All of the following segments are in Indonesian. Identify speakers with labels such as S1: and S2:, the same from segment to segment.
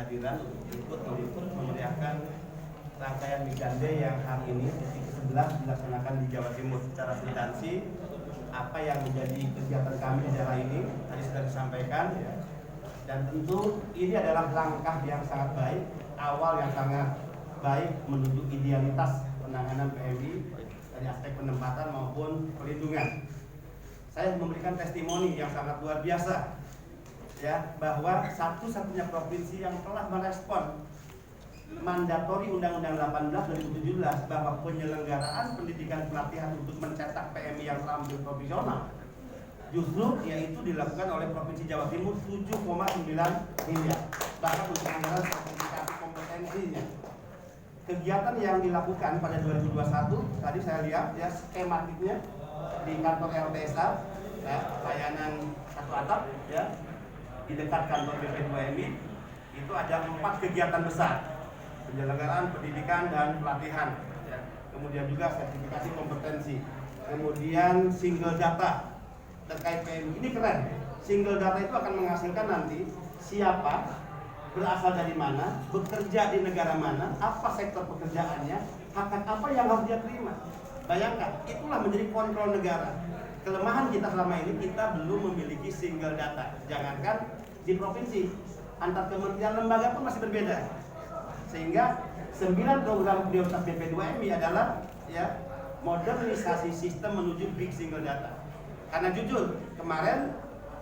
S1: kehadiran untuk ikut meliput memeriahkan rangkaian Weekend Day yang hari ini ke-11 dilaksanakan di Jawa Timur. Secara substansi, apa yang menjadi kegiatan kami di daerah ini tadi sudah disampaikan ya. Dan tentu ini adalah langkah yang sangat baik, awal yang sangat baik menuju idealitas penanganan PMI dari aspek penempatan maupun perlindungan. Saya memberikan testimoni yang sangat luar biasa ya, bahwa satu-satunya provinsi yang telah merespon mandatori Undang-Undang 18 2017 bahwa penyelenggaraan pendidikan pelatihan untuk mencetak PMI yang terampil profesional justru yaitu dilakukan oleh Provinsi Jawa Timur 7,9 miliar, bahkan untuk anggaran sertifikasi kompetensinya. Kegiatan yang dilakukan pada 2021 tadi saya lihat ya skematiknya di kantor LTSA ya, layanan satu atap ya, di dekat kantor BP2MI itu ada 4 kegiatan besar: penyelenggaraan pendidikan dan pelatihan ya. Kemudian juga sertifikasi kompetensi, kemudian single data terkait PMI. Ini keren, single data itu akan menghasilkan nanti siapa, berasal dari mana, bekerja di negara mana, apa sektor pekerjaannya, hak apa yang harus dia terima. Bayangkan, itulah menjadi kontrol negara. Kelemahan kita selama ini, kita belum memiliki single data. Jangankan di provinsi, antar kementerian lembaga pun masih berbeda. Sehingga 9 program prioritas BP2MI adalah ya, modernisasi sistem menuju big single data. Karena jujur, kemarin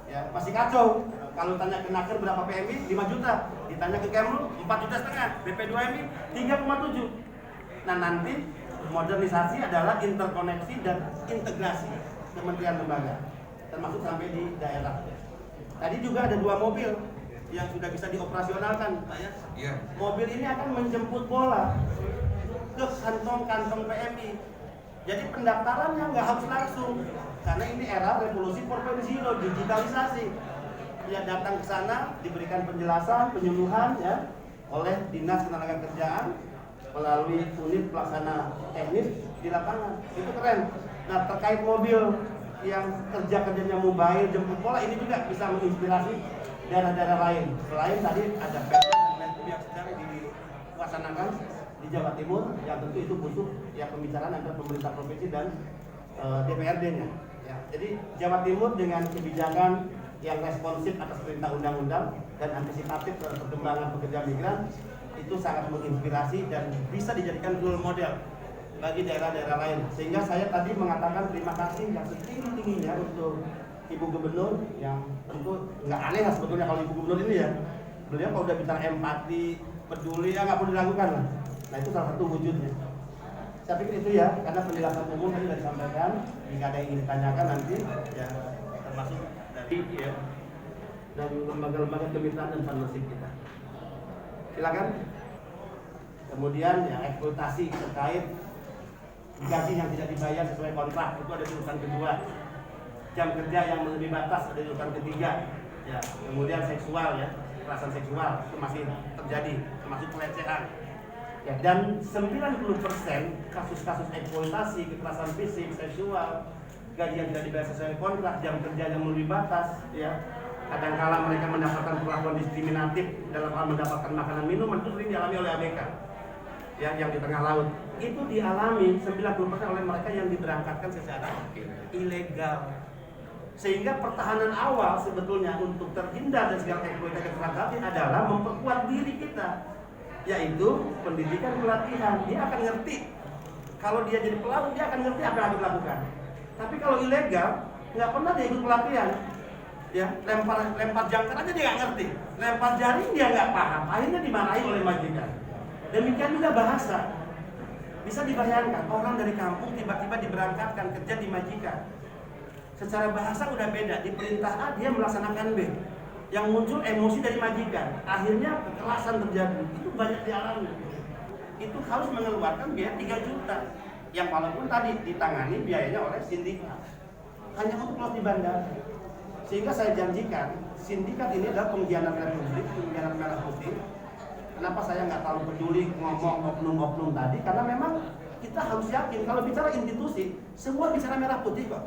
S1: ya masih kacau. Kalau tanya ke Naker berapa PMI? 5 juta. Ditanya ke Kemlu 4,5 juta. BP2MI 3,7. Nah, nanti modernisasi adalah interkoneksi dan integrasi kementerian lembaga, termasuk sampai di daerah. Tadi juga ada 2 mobil yang sudah bisa dioperasionalkan, Pak ya. Iya. Mobil ini akan menjemput bola ke kantong-kantong PMI. Jadi pendaftarannya nggak harus langsung, karena ini era revolusi 4.0, digitalisasi. Ya, datang ke sana diberikan penjelasan, penyuluhan ya oleh Dinas Ketenagakerjaan melalui unit pelaksana teknis di lapangan. Itu keren. Nah, terkait mobil yang kerjanya mobile jemput bola, ini juga bisa menginspirasi daerah-daerah lain. Selain tadi ada Perda dan Menhub yang sedang diwacanakan di Jawa Timur, yang tentu itu butuh ya pembicaraan antara pemerintah provinsi dan DPRD-nya. Ya, jadi Jawa Timur dengan kebijakan yang responsif atas perintah undang-undang dan antisipatif terhadap perkembangan pekerja migran itu sangat menginspirasi dan bisa dijadikan role model bagi daerah-daerah lain. Sehingga saya tadi mengatakan terima kasih yang setinggi-tingginya untuk Ibu Gubernur, yang tentu nggak aneh lah sebetulnya kalau Ibu Gubernur ini ya, beliau kalau udah bicara empati, peduli ya nggak perlu dilakukan lah. Nah, itu salah satu wujudnya. Saya pikir itu ya, karena penjelasan umum tadi sudah disampaikan. Jika ada yang ingin ditanyakan nanti ya, termasuk dari ya, dari lembaga-lembaga kemitraan dan partnership kita. Silakan. Kemudian ya, eksploitasi terkait gaji yang tidak dibayar sesuai kontrak, itu ada di urutan kedua. Jam kerja yang melebihi batas ada di urutan ketiga. Ya, kemudian seksual ya, kekerasan seksual itu masih terjadi, termasuk pelecehan. Ya, dan 90% kasus-kasus eksploitasi, kekerasan fisik, seksual, gaji yang tidak dibayar sesuai kontrak, jam kerja yang melebihi batas, ya. Kadang-kala mereka mendapatkan perlakuan diskriminatif dalam hal mendapatkan makanan minuman, itu sering dialami oleh ABK. Ya, yang di tengah laut. Itu dialami 90% oleh mereka yang diberangkatkan secara ilegal. Sehingga pertahanan awal sebetulnya untuk terhindar dari segala eksploitasi kekerasan adalah memperkuat diri kita, yaitu pendidikan pelatihan. Dia akan ngerti, kalau dia jadi pelaku dia akan ngerti apa yang harus dilakukan. Tapi kalau ilegal, nggak pernah dia ikut pelatihan, ya lempar jangkar aja dia nggak ngerti, lempar jaring dia nggak paham, akhirnya dimarahi oleh majikan. Demikian juga bahasa, bisa dibayangkan orang dari kampung tiba-tiba diberangkatkan kerja di majikan. Secara bahasa udah beda, di perintah A dia melaksanakan B. Yang muncul emosi dari majikan, akhirnya kekerasan terjadi. Itu banyak dialami. Itu harus mengeluarkan biaya 3 juta, yang walaupun tadi ditangani biayanya oleh sindikat, hanya untuk keluar di bandara. Sehingga saya janjikan, sindikat ini adalah pengkhianat republik, pengkhianat merah putih. Kenapa saya nggak terlalu peduli ngomong oknum-oknum tadi? Karena memang kita harus yakin, kalau bicara institusi, semua bicara merah putih kok.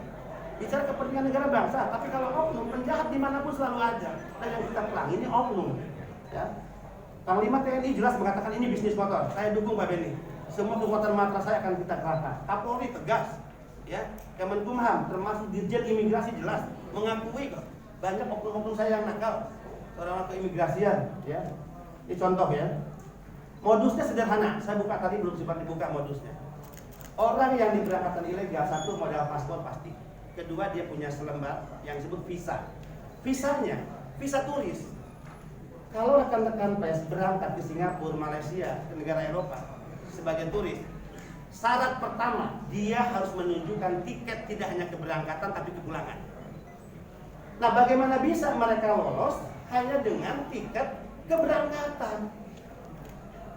S1: Bicara kepentingan negara bangsa, tapi kalau oknum, penjahat dimanapun selalu ada. Dan yang kita pelang ini oknum, ya. Panglima TNI jelas mengatakan ini bisnis motor. Saya dukung Pak Benny. Semua kekuatan matra saya akan kita kerahkan. Kapolri tegas, ya. Kemenkumham termasuk Dirjen Imigrasi jelas mengakui kok. Banyak oknum-oknum saya yang nakal, orang keimigrasian, ya. Ini contoh ya. Modusnya sederhana. Saya buka tadi belum sempat dibuka modusnya. Orang yang diberangkatkan ilegal, satu modal paspor pasti, kedua dia punya selembar yang disebut visa. Visanya, visa turis. Kalau rekan-rekan pers berangkat ke Singapura, Malaysia, ke negara Eropa sebagai turis, syarat pertama dia harus menunjukkan tiket tidak hanya keberangkatan tapi kepulangan. Nah, bagaimana bisa mereka lolos hanya dengan tiket keberangkatan?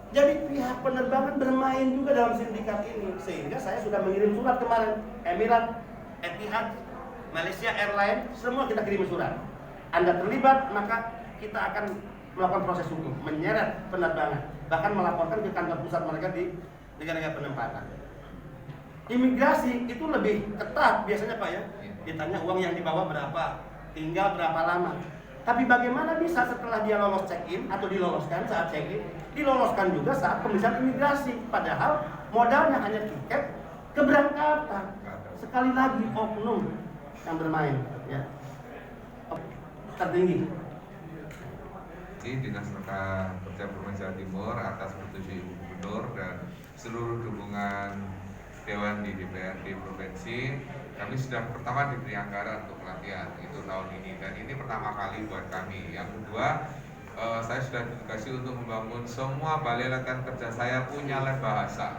S1: Jadi pihak penerbangan bermain juga dalam sindikat ini, sehingga saya sudah mengirim surat kemarin. Emirat, Etihad, Malaysia Airlines, semua kita kirim surat. Anda terlibat, maka kita akan melakukan proses hukum, menyeret penerbangan, bahkan melaporkan ke kantor pusat mereka di negara-negara penempatan. Imigrasi itu lebih ketat biasanya Pak ya. Ditanya uang yang dibawa berapa, tinggal berapa lama. Tapi bagaimana bisa setelah dia lolos check-in atau diloloskan saat check-in, diloloskan juga saat pemeriksaan imigrasi, padahal modalnya hanya tiket keberangkatan. Sekali lagi oknum yang bermain, ya. Tertinggi.
S2: Dinas Tenaga Kerja Provinsi Jawa Timur atas petunjuk Ibu Gubernur dan seluruh dukungan Dewan di DPRD Provinsi, kami sudah pertama diberi anggaran untuk pelatihan itu tahun ini, dan ini pertama kali buat kami. Yang kedua, saya sudah ditugasi untuk membangun semua balai latihan kerja saya punya lab bahasa,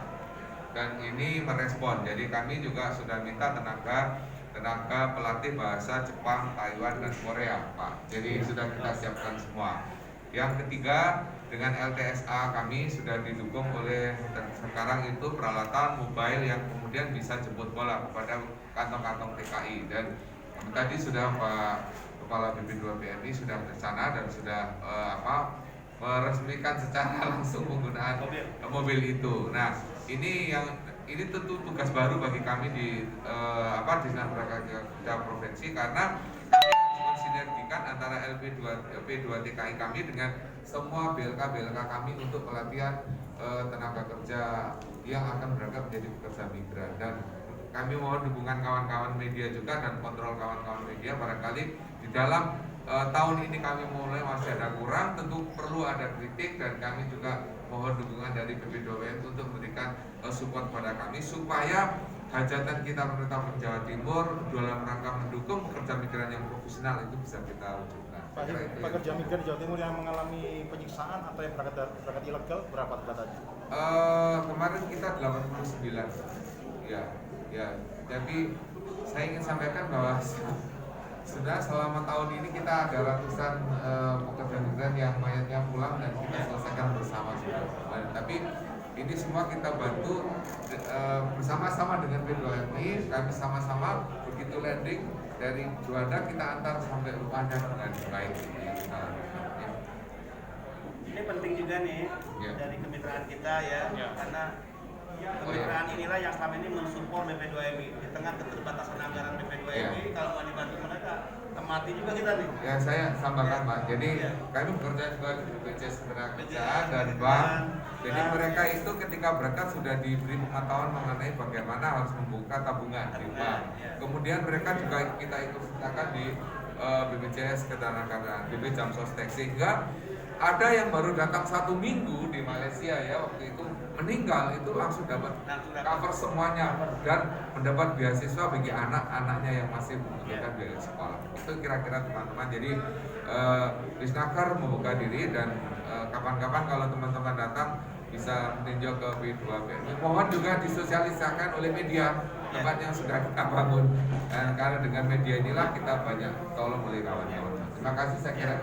S2: dan ini merespon. Jadi kami juga sudah minta tenaga pelatih bahasa Jepang, Taiwan, dan Korea, Pak. Jadi sudah kita siapkan semua. Yang ketiga, dengan LTSA kami sudah didukung oleh, dan sekarang itu peralatan mobile yang kemudian bisa jemput bola kepada kantong-kantong TKI. Dan tadi sudah Pak Kepala BP2 PMI sudah berencana dan sudah meresmikan secara langsung penggunaan mobil itu. Nah, ini tentu tugas baru bagi kami di Dinas Tenaga Kerja Provinsi, karena kami mensinergikan antara LP2 TKI kami dengan semua BLK kami untuk pelatihan tenaga kerja yang akan berangkat menjadi pekerja migran. Dan kami mohon dukungan kawan-kawan media juga dan kontrol kawan-kawan media. Barangkali di dalam tahun ini kami mulai masih ada kurang, tentu perlu ada kritik, dan kami juga mohon dukungan dari BP2WN untuk memberikan support pada kami supaya hajatan kita pemerintah Jawa Timur dalam rangka mendukung pekerja migran yang profesional itu bisa kita wujudkan.
S3: Pekerja migran di Jawa Timur yang mengalami penyiksaan atau yang berangkat ilegal berapa tadi?
S2: Kemarin kita 89. Ya. Tapi saya ingin sampaikan bahwa sudah selama tahun ini kita ada ratusan pekerja migran yang mayatnya pulang dan kita selesaikan bersama sudah. Tapi ini semua kita bantu bersama-sama dengan P2MI. Kami sama-sama begitu landing dari Juanda kita antar sampai rumahnya dengan baik.
S1: Ini penting juga nih dari kemitraan kita ya. Karena kemitraan inilah yang selama ini mensupport BP2MI di tengah keterbatasan anggaran BP2MI. Kalau mau dibantu mereka, mati juga kita nih.
S2: Ya, saya sampaikan Pak. Jadi kami bekerja juga di BPJS Ketenagakerjaan dan bank. Jadi mereka itu ketika berangkat sudah diberi pengetahuan mengenai bagaimana harus membuka tabungan di bank. Kemudian mereka juga kita ikut sertakan di BPJS Ketenagakerjaan, BP Jam Sostek, sehingga ada yang baru datang 1 minggu di Malaysia ya waktu itu meninggal, itu langsung dapat cover semuanya dan mendapat beasiswa bagi anak-anaknya yang masih membutuhkan biaya sekolah. Itu kira-kira teman-teman. Jadi Disnaker membuka diri, dan kapan-kapan kalau teman-teman datang bisa meninjau ke B2PMI. Mohon juga disosialisasikan oleh media tempat yang sudah kita bangun, dan karena dengan media inilah kita banyak tolong oleh kawan-kawan. Terima kasih, saya kira